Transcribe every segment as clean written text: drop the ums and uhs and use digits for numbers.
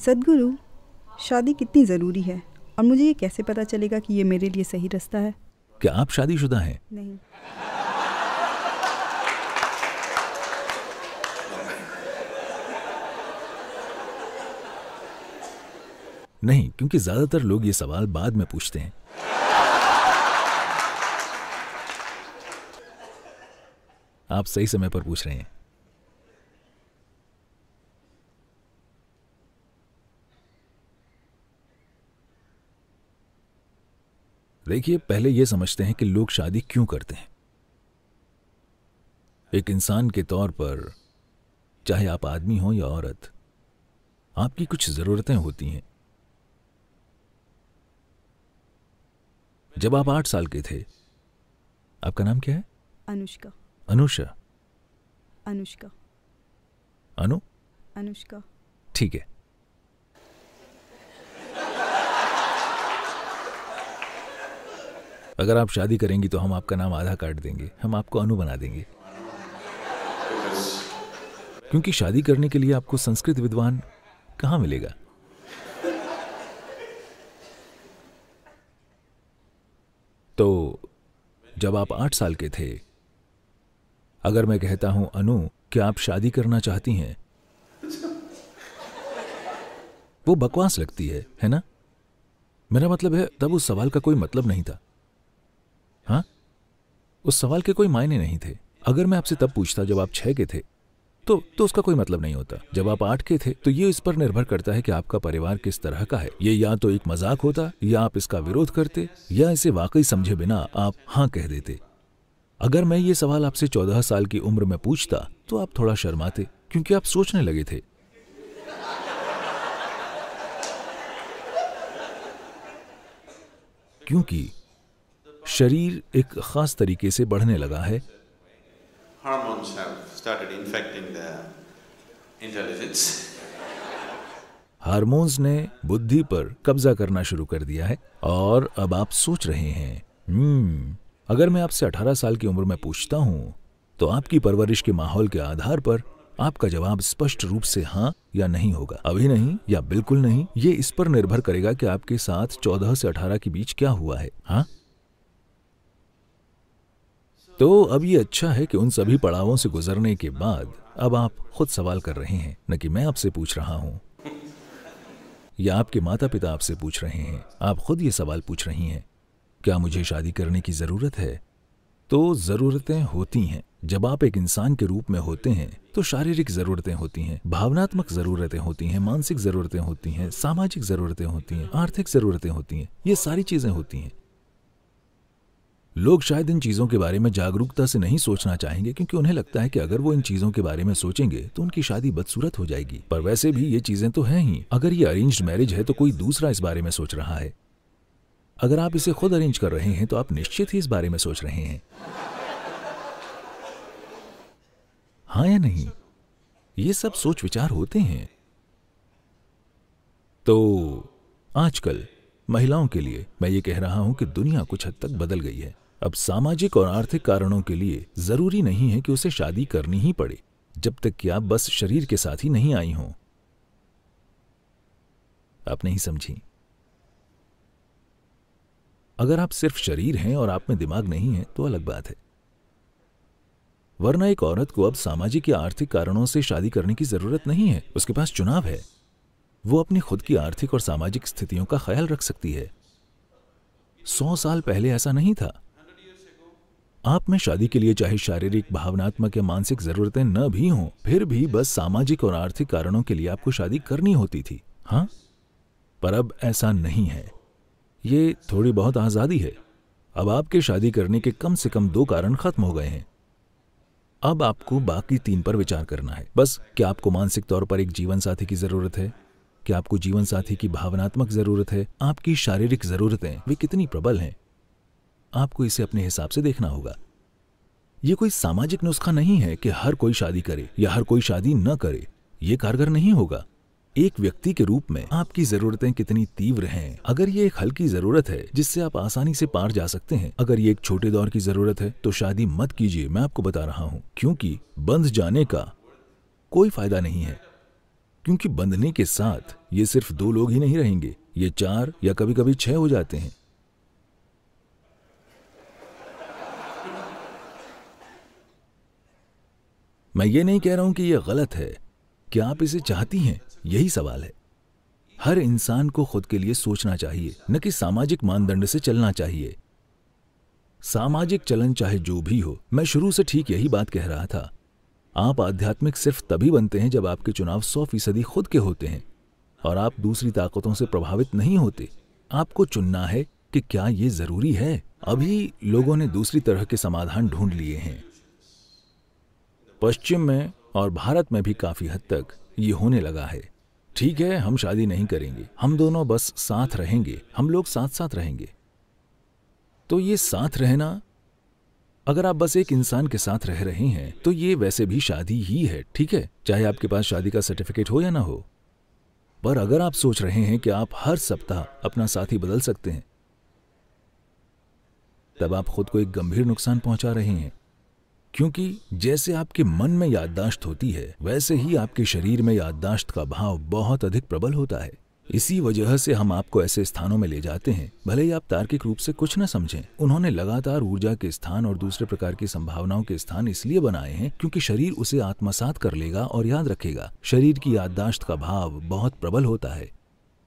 सद्गुरु, शादी कितनी ज़रूरी है और मुझे ये कैसे पता चलेगा कि ये मेरे लिए सही रास्ता है? क्या आप शादीशुदा हैं? नहीं। नहीं, क्योंकि ज्यादातर लोग ये सवाल बाद में पूछते हैं। आप सही समय पर पूछ रहे हैं। देखिए, पहले यह समझते हैं कि लोग शादी क्यों करते हैं। एक इंसान के तौर पर, चाहे आप आदमी हो या औरत, आपकी कुछ जरूरतें होती हैं। जब आप 8 साल के थे, आपका नाम क्या है? अनुष्का। अनुषा? अनुष्का। अनु? अनुष्का। ठीक है। अगर आप शादी करेंगी तो हम आपका नाम आधा काट देंगे, हम आपको अनु बना देंगे। क्योंकि शादी करने के लिए आपको संस्कृत विद्वान कहां मिलेगा। तो जब आप 8 साल के थे, अगर मैं कहता हूं अनु, क्या आप शादी करना चाहती हैं, वो बकवास लगती है ना? मेरा मतलब है, तब उस सवाल का कोई मतलब नहीं था। हाँ, उस सवाल के कोई मायने नहीं थे। अगर मैं आपसे तब पूछता जब आप 6 के थे, तो उसका कोई मतलब नहीं होता। जब आप 8 के थे, तो ये इस पर निर्भर करता है कि आपका परिवार किस तरह का है। ये या तो एक मजाक होता, या आप इसका विरोध करते, या इसे वाकई समझे बिना आप हाँ कह देते। अगर मैं ये सवाल आपसे 14 साल की उम्र में पूछता, तो आप थोड़ा शर्माते, क्योंकि आप सोचने लगे थे। क्योंकि शरीर एक खास तरीके से बढ़ने लगा है। Hormones have started infecting the intelligence. Hormones ने बुद्धि पर कब्जा करना शुरू कर दिया है और अब आप सोच रहे हैं, अगर मैं आपसे 18 साल की उम्र में पूछता हूं, तो आपकी परवरिश के माहौल के आधार पर आपका जवाब स्पष्ट रूप से हाँ या नहीं होगा। अभी नहीं या बिल्कुल नहीं, ये इस पर निर्भर करेगा कि आपके साथ 14 से 18 के बीच क्या हुआ है। हाँ, तो अब ये अच्छा है कि उन सभी पड़ावों से गुजरने के बाद अब आप खुद सवाल कर रहे हैं, न कि मैं आपसे पूछ रहा हूं या आपके माता पिता आपसे पूछ रहे हैं। आप खुद ये सवाल पूछ रही हैं, क्या मुझे शादी करने की जरूरत है? तो जरूरतें होती हैं। जब आप एक इंसान के रूप में होते हैं, तो शारीरिक जरूरतें होती हैं, भावनात्मक जरूरतें होती हैं, मानसिक जरूरतें होती हैं, सामाजिक जरूरतें होती हैं, आर्थिक जरूरतें होती हैं। ये सारी चीजें होती हैं। लोग शायद इन चीजों के बारे में जागरूकता से नहीं सोचना चाहेंगे, क्योंकि उन्हें लगता है कि अगर वो इन चीजों के बारे में सोचेंगे तो उनकी शादी बदसूरत हो जाएगी। पर वैसे भी ये चीजें तो हैं ही। अगर ये अरेंज्ड मैरिज है तो कोई दूसरा इस बारे में सोच रहा है। अगर आप इसे खुद अरेंज कर रहे हैं तो आप निश्चित ही इस बारे में सोच रहे हैं। हाँ या नहीं? ये सब सोच विचार होते हैं। तो आजकल महिलाओं के लिए मैं ये कह रहा हूं कि दुनिया कुछ हद तक बदल गई है। अब सामाजिक और आर्थिक कारणों के लिए जरूरी नहीं है कि उसे शादी करनी ही पड़े, जब तक कि आप बस शरीर के साथ ही नहीं आई हों। आप नहीं समझी? अगर आप सिर्फ शरीर हैं और आप में दिमाग नहीं है तो अलग बात है। वरना एक औरत को अब सामाजिक या आर्थिक कारणों से शादी करने की जरूरत नहीं है। उसके पास चुनाव है। वो अपनी खुद की आर्थिक और सामाजिक स्थितियों का ख्याल रख सकती है। 100 साल पहले ऐसा नहीं था। आप में शादी के लिए चाहे शारीरिक, भावनात्मक या मानसिक जरूरतें न भी हों, फिर भी बस सामाजिक और आर्थिक कारणों के लिए आपको शादी करनी होती थी। हाँ, पर अब ऐसा नहीं है। ये थोड़ी बहुत आजादी है। अब आपके शादी करने के कम से कम 2 कारण खत्म हो गए हैं। अब आपको बाकी 3 पर विचार करना है। बस, क्या आपको मानसिक तौर पर एक जीवन साथी की जरूरत है? क्या आपको जीवन साथी की भावनात्मक जरूरत है? आपकी शारीरिक जरूरतें वे कितनी प्रबल हैं? आपको इसे अपने हिसाब से देखना होगा। यह कोई सामाजिक नुस्खा नहीं है कि हर कोई शादी करे या हर कोई शादी न करे। यह कारगर नहीं होगा। एक व्यक्ति के रूप में आपकी जरूरतें कितनी तीव्र हैं। अगर ये एक हल्की जरूरत है जिससे आप आसानी से पार जा सकते हैं, अगर ये एक छोटे दौर की जरूरत है, तो शादी मत कीजिए। मैं आपको बता रहा हूं, क्योंकि बंध जाने का कोई फायदा नहीं है। क्योंकि बंधने के साथ ये सिर्फ 2 लोग ही नहीं रहेंगे, ये 4 या कभी कभी 6 हो जाते हैं। मैं ये नहीं कह रहा हूं कि यह गलत है। क्या आप इसे चाहती हैं? यही सवाल है। हर इंसान को खुद के लिए सोचना चाहिए, न कि सामाजिक मानदंड से चलना चाहिए। सामाजिक चलन चाहे जो भी हो, मैं शुरू से ठीक यही बात कह रहा था। आप आध्यात्मिक सिर्फ तभी बनते हैं जब आपके चुनाव 100% खुद के होते हैं और आप दूसरी ताकतों से प्रभावित नहीं होते। आपको चुनना है कि क्या ये जरूरी है। अभी लोगों ने दूसरी तरह के समाधान ढूंढ लिए हैं। पश्चिम में और भारत में भी काफी हद तक ये होने लगा है। ठीक है, हम शादी नहीं करेंगे, हम दोनों बस साथ रहेंगे, हम लोग साथ साथ रहेंगे। तो ये साथ रहना, अगर आप बस एक इंसान के साथ रह रहे हैं तो ये वैसे भी शादी ही है, ठीक है, चाहे आपके पास शादी का सर्टिफिकेट हो या ना हो। पर अगर आप सोच रहे हैं कि आप हर सप्ताह अपना साथी बदल सकते हैं, तब आप खुद को एक गंभीर नुकसान पहुंचा रहे हैं। क्योंकि जैसे आपके मन में याददाश्त होती है, वैसे ही आपके शरीर में याददाश्त का भाव बहुत अधिक प्रबल होता है। इसी वजह से हम आपको ऐसे स्थानों में ले जाते हैं, भले ही आप तार्किक रूप से कुछ न समझें। उन्होंने लगातार ऊर्जा के स्थान और दूसरे प्रकार की संभावनाओं के स्थान इसलिए बनाए हैं क्योंकि शरीर उसे आत्मसात कर लेगा और याद रखेगा। शरीर की याददाश्त का भाव बहुत प्रबल होता है।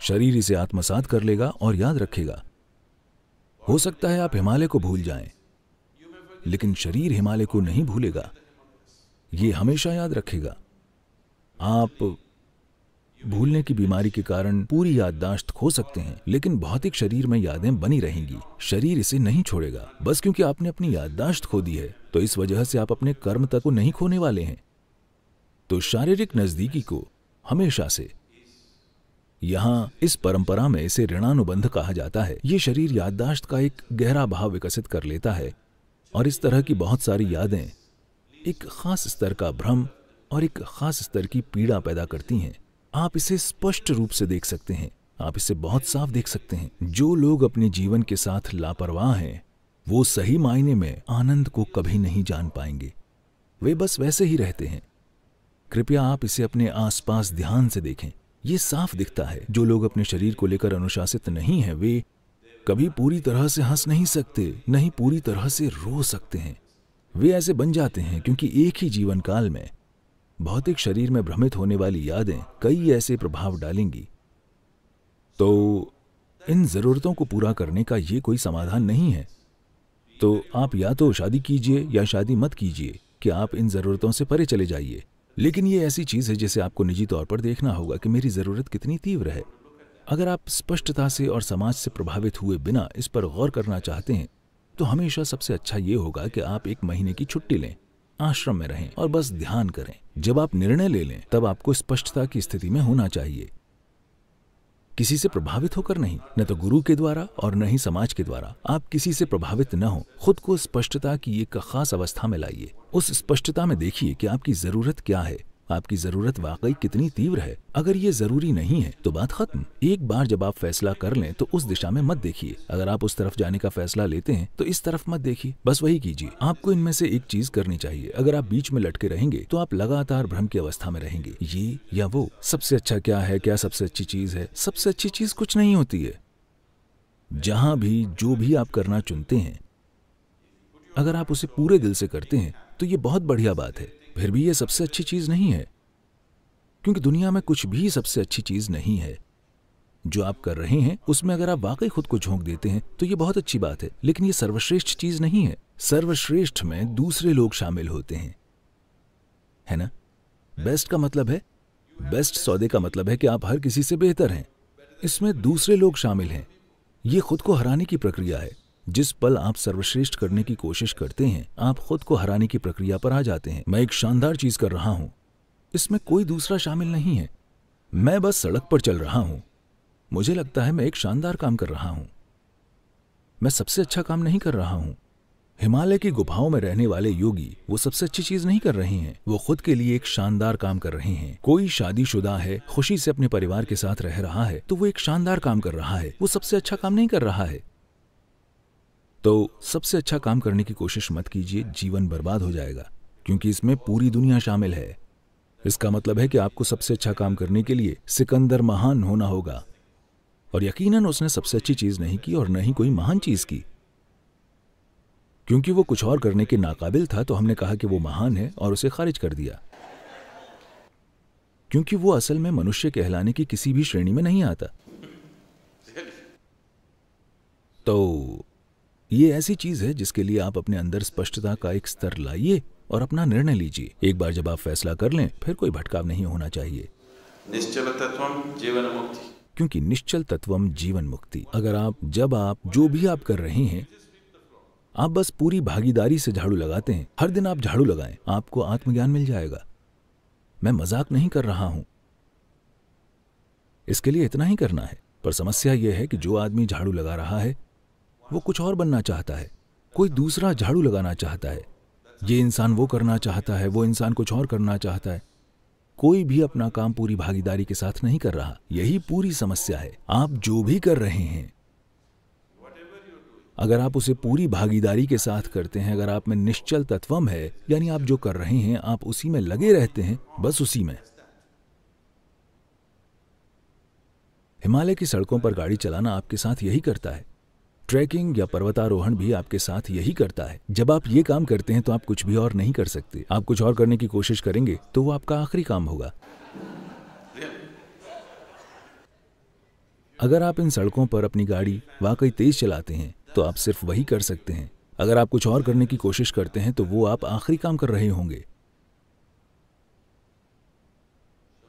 शरीर इसे आत्मसात कर लेगा और याद रखेगा। हो सकता है आप हिमालय को भूल जाएं, लेकिन शरीर हिमालय को नहीं भूलेगा, ये हमेशा याद रखेगा। आप भूलने की बीमारी के कारण पूरी याददाश्त खो सकते हैं, लेकिन भौतिक शरीर में यादें बनी रहेंगी। शरीर इसे नहीं छोड़ेगा। बस क्योंकि आपने अपनी याददाश्त खो दी है, तो इस वजह से आप अपने कर्म तक को नहीं खोने वाले हैं। तो शारीरिक नजदीकी को हमेशा से, यहां इस परंपरा में इसे ऋणानुबंध कहा जाता है। ये शरीर याददाश्त का एक गहरा भाव विकसित कर लेता है और इस तरह की बहुत सारी यादें एक खास स्तर का भ्रम और एक खास स्तर की पीड़ा पैदा करती हैं। आप इसे स्पष्ट रूप से देख सकते हैं, आप इसे बहुत साफ देख सकते हैं। जो लोग अपने जीवन के साथ लापरवाह हैं, वो सही मायने में आनंद को कभी नहीं जान पाएंगे। वे बस वैसे ही रहते हैं। कृपया आप इसे अपने आसपास ध्यान से देखें। ये साफ दिखता है। जो लोग अपने शरीर को लेकर अनुशासित नहीं हैं, वे कभी पूरी तरह से हंस नहीं सकते, नहीं पूरी तरह से रो सकते हैं। वे ऐसे बन जाते हैं क्योंकि एक ही जीवन काल में भौतिक शरीर में भ्रमित होने वाली यादें कई ऐसे प्रभाव डालेंगी। तो इन जरूरतों को पूरा करने का ये कोई समाधान नहीं है। तो आप या तो शादी कीजिए या शादी मत कीजिए कि आप इन जरूरतों से परे चले जाइए। लेकिन ये ऐसी चीज है जिसे आपको निजी तौर पर देखना होगा कि मेरी जरूरत कितनी तीव्र है। अगर आप स्पष्टता से और समाज से प्रभावित हुए बिना इस पर गौर करना चाहते हैं, तो हमेशा सबसे अच्छा ये होगा कि आप 1 महीने की छुट्टी लें, आश्रम में रहें और बस ध्यान करें। जब आप निर्णय ले लें, तब आपको स्पष्टता की स्थिति में होना चाहिए। किसी से प्रभावित होकर नहीं, न तो गुरु के द्वारा और न ही समाज के द्वारा। आप किसी से प्रभावित न हो। खुद को स्पष्टता की एक खास अवस्था में लाइए। उस स्पष्टता में देखिए कि आपकी जरूरत क्या है, आपकी जरूरत वाकई कितनी तीव्र है। अगर ये जरूरी नहीं है तो बात खत्म। एक बार जब आप फैसला कर लें तो उस दिशा में मत देखिए। अगर आप उस तरफ जाने का फैसला लेते हैं तो इस तरफ मत देखिए, बस वही कीजिए। आपको इनमें से एक चीज करनी चाहिए। अगर आप बीच में लटके रहेंगे तो आप लगातार भ्रम की अवस्था में रहेंगे। ये या वो, सबसे अच्छा क्या है, क्या सबसे अच्छी चीज है। सबसे अच्छी चीज कुछ नहीं होती है। जहां भी जो भी आप करना चुनते हैं, अगर आप उसे पूरे दिल से करते हैं तो ये बहुत बढ़िया बात है। फिर भी ये सबसे अच्छी चीज नहीं है, क्योंकि दुनिया में कुछ भी सबसे अच्छी चीज नहीं है। जो आप कर रहे हैं उसमें अगर आप वाकई खुद को झोंक देते हैं तो ये बहुत अच्छी बात है, लेकिन ये सर्वश्रेष्ठ चीज नहीं है। सर्वश्रेष्ठ में दूसरे लोग शामिल होते हैं, है ना? बेस्ट का मतलब है, बेस्ट सौदे का मतलब है कि आप हर किसी से बेहतर हैं। इसमें दूसरे लोग शामिल हैं। ये खुद को हराने की प्रक्रिया है। जिस पल आप सर्वश्रेष्ठ करने की कोशिश करते हैं, आप खुद को हराने की प्रक्रिया पर आ जाते हैं। मैं एक शानदार चीज कर रहा हूं, इसमें कोई दूसरा शामिल नहीं है। मैं बस सड़क पर चल रहा हूं, मुझे लगता है मैं एक शानदार काम कर रहा हूं। मैं सबसे अच्छा काम नहीं कर रहा हूं। हिमालय की गुफाओं में रहने वाले योगी वो सबसे अच्छी चीज नहीं कर रहे हैं, वो खुद के लिए एक शानदार काम कर रहे हैं। कोई शादीशुदा है, खुशी से अपने परिवार के साथ रह रहा है, तो वो एक शानदार काम कर रहा है, वो सबसे अच्छा काम नहीं कर रहा है। तो सबसे अच्छा काम करने की कोशिश मत कीजिए, जीवन बर्बाद हो जाएगा, क्योंकि इसमें पूरी दुनिया शामिल है। इसका मतलब है कि आपको सबसे अच्छा काम करने के लिए सिकंदर महान होना होगा, और यकीनन उसने सबसे अच्छी चीज नहीं की और न ही कोई महान चीज की। क्योंकि वो कुछ और करने के नाकाबिल था तो हमने कहा कि वो महान है और उसे खारिज कर दिया, क्योंकि वो असल में मनुष्य कहलाने की किसी भी श्रेणी में नहीं आता। तो ये ऐसी चीज है जिसके लिए आप अपने अंदर स्पष्टता का एक स्तर लाइए और अपना निर्णय लीजिए। एक बार जब आप फैसला कर लें फिर कोई भटकाव नहीं होना चाहिए। निश्चल तत्वम जीवन मुक्ति, क्योंकि निश्चल तत्वम जीवन मुक्ति। अगर आप जो भी आप कर रहे हैं, आप बस पूरी भागीदारी से झाड़ू लगाते हैं, हर दिन आप झाड़ू लगाएं, आपको आत्मज्ञान मिल जाएगा। मैं मजाक नहीं कर रहा हूं, इसके लिए इतना ही करना है। पर समस्या यह है कि जो आदमी झाड़ू लगा रहा है वो कुछ और बनना चाहता है, कोई दूसरा झाड़ू लगाना चाहता है। ये इंसान वो करना चाहता है, वो इंसान कुछ और करना चाहता है। कोई भी अपना काम पूरी भागीदारी के साथ नहीं कर रहा। यही पूरी समस्या है। आप जो भी कर रहे हैं, अगर आप उसे पूरी भागीदारी के साथ करते हैं, अगर आप में निश्चल तत्वम है, यानी आप जो कर रहे हैं आप उसी में लगे रहते हैं, बस उसी में। हिमालय की सड़कों पर गाड़ी चलाना आपके साथ यही करता है। ट्रैकिंग या पर्वतारोहण भी आपके साथ यही करता है। जब आप ये काम करते हैं तो आप कुछ भी और नहीं कर सकते। आप कुछ और करने की कोशिश करेंगे तो वो आपका आखिरी काम होगा। अगर आप इन सड़कों पर अपनी गाड़ी वाकई तेज चलाते हैं तो आप सिर्फ वही कर सकते हैं। अगर आप कुछ और करने की कोशिश करते हैं तो वो आप आखिरी काम कर रहे होंगे।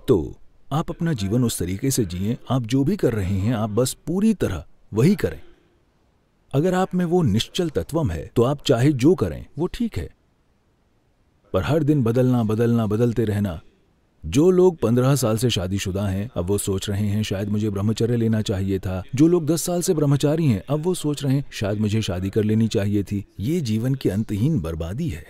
तो आप अपना जीवन उस तरीके से जिएं, आप जो भी कर रहे हैं आप बस पूरी तरह वही करें। अगर आप में वो निश्चल तत्वम है तो आप चाहे जो करें वो ठीक है। पर हर दिन बदलते रहना। जो लोग 15 साल से शादीशुदा हैं अब वो सोच रहे हैं शायद मुझे ब्रह्मचर्य लेना चाहिए था। जो लोग 10 साल से ब्रह्मचारी हैं अब वो सोच रहे हैं शायद मुझे शादी कर लेनी चाहिए थी। ये जीवन की अंतहीन बर्बादी है।